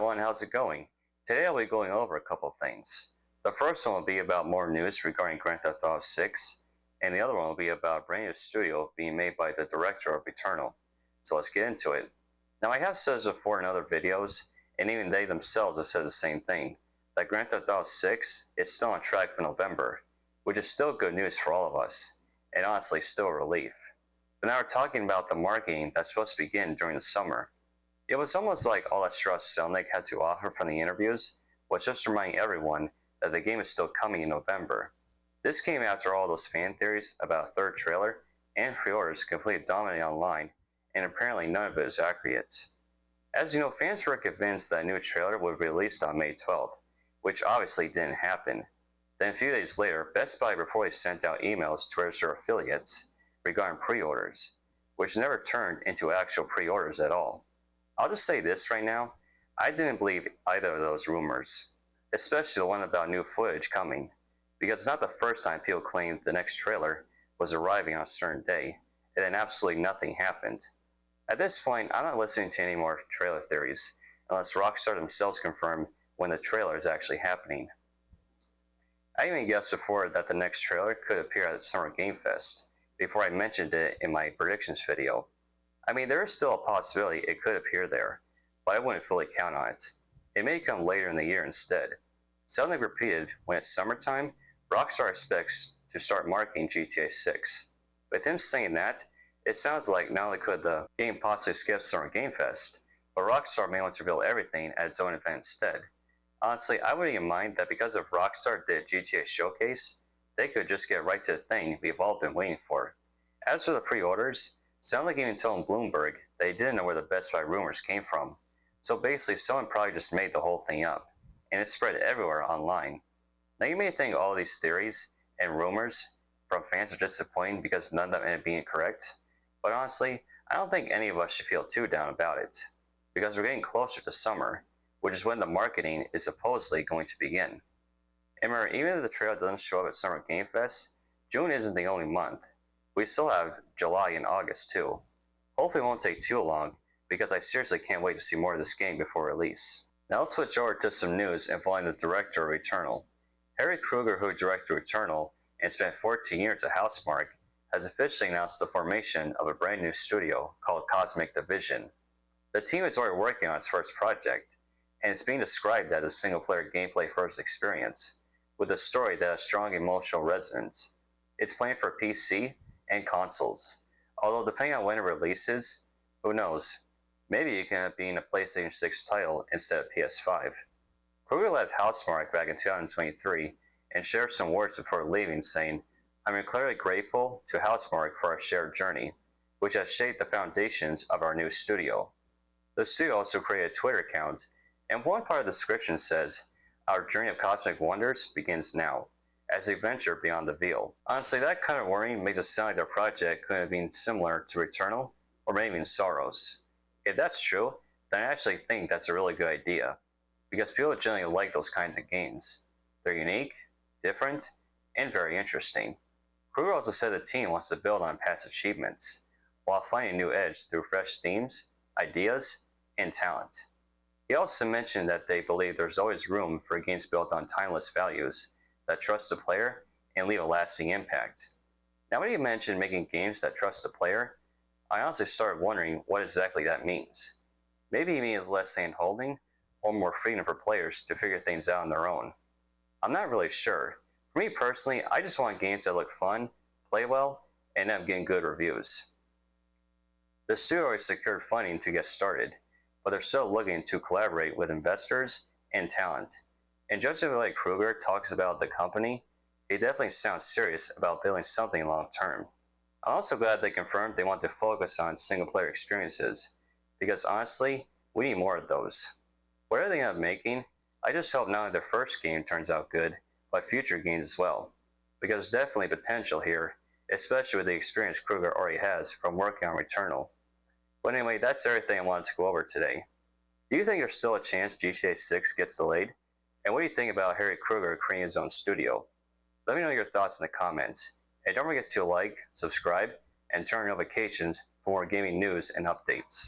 everyone, how's it going? Today I'll be going over a couple things. The first one will be about more news regarding Grand Theft Auto 6, and the other one will be about a brand new studio being made by the director of Returnal. So let's get into it. Now I have said this before in other videos, and even they themselves have said the same thing, that Grand Theft Auto 6 is still on track for November, which is still good news for all of us, and honestly still a relief. But now we're talking about the marketing that's supposed to begin during the summer. It was almost like all that Strauss Zelnick had to offer from the interviews was just reminding everyone that the game is still coming in November. This came after all those fan theories about a third trailer and pre-orders completely dominating online, and apparently none of it is accurate. As you know, fans were convinced that a new trailer would be released on May 12th, which obviously didn't happen. Then a few days later, Best Buy reportedly sent out emails to register affiliates regarding pre-orders, which never turned into actual pre-orders at all. I'll just say this right now, I didn't believe either of those rumors, especially the one about new footage coming, because it's not the first time people claimed the next trailer was arriving on a certain day, and then absolutely nothing happened. At this point, I'm not listening to any more trailer theories, unless Rockstar themselves confirm when the trailer is actually happening. I even guessed before that the next trailer could appear at Summer Game Fest, before I mentioned it in my predictions video. I mean, there is still a possibility it could appear there, but I wouldn't fully count on it. It may come later in the year instead. Suddenly repeated, when it's summertime, Rockstar expects to start marketing GTA 6. With him saying that, it sounds like not only could the game possibly skip Summer Game Fest, but Rockstar may want to reveal everything at its own event instead. Honestly, I wouldn't even mind that because if Rockstar did GTA Showcase, they could just get right to the thing we've all been waiting for. As for the pre-orders, Zelnick even told Bloomberg they didn't know where the Best Buy rumors came from, so basically someone probably just made the whole thing up, and it spread everywhere online. Now you may think all these theories and rumors from fans are disappointing because none of them ended up being correct, but honestly, I don't think any of us should feel too down about it, because we're getting closer to summer, which is when the marketing is supposedly going to begin. And remember, even if the trailer doesn't show up at Summer Game Fest, June isn't the only month. We still have July and August too. Hopefully it won't take too long, because I seriously can't wait to see more of this game before release. Now let's switch over to some news involving the director of Returnal. Harry Krueger, who directed Returnal and spent 14 years at Housemarque, has officially announced the formation of a brand new studio called Cosmic Division. The team is already working on its first project, and it's being described as a single-player gameplay-first experience, with a story that has strong emotional resonance. It's planned for PC and consoles, although depending on when it releases, who knows, maybe it can end up being a PlayStation 6 title instead of PS5. Krueger left Housemarque back in 2023 and shared some words before leaving, saying, "I'm incredibly grateful to Housemarque for our shared journey, which has shaped the foundations of our new studio." The studio also created a Twitter account, and one part of the description says, "Our journey of cosmic wonders begins now, as we venture beyond the veil." Honestly, that kind of wording makes it sound like their project could have been similar to Returnal, or maybe even Sorrows. If that's true, then I actually think that's a really good idea, because people generally like those kinds of games. They're unique, different, and very interesting. Krueger also said the team wants to build on past achievements, while finding a new edge through fresh themes, ideas, and talent. He also mentioned that they believe there's always room for games built on timeless values that trust the player and leave a lasting impact. Now when he mentioned making games that trust the player, I honestly started wondering what exactly that means. Maybe he means less hand-holding, or more freedom for players to figure things out on their own. I'm not really sure. For me personally, I just want games that look fun, play well, and end up getting good reviews. The studio already secured funding to get started, but they're still looking to collaborate with investors and talent. And judging by the way Krueger talks about the company, he definitely sounds serious about building something long term. I'm also glad they confirmed they want to focus on single-player experiences, because honestly, we need more of those. Whatever they end up making, I just hope not only their first game turns out good, but future games as well, because there's definitely potential here, especially with the experience Krueger already has from working on Returnal. But anyway, that's everything I wanted to go over today. Do you think there's still a chance GTA 6 gets delayed? And what do you think about Harry Krueger creating his own studio? Let me know your thoughts in the comments. And don't forget to like, subscribe, and turn on notifications for more gaming news and updates.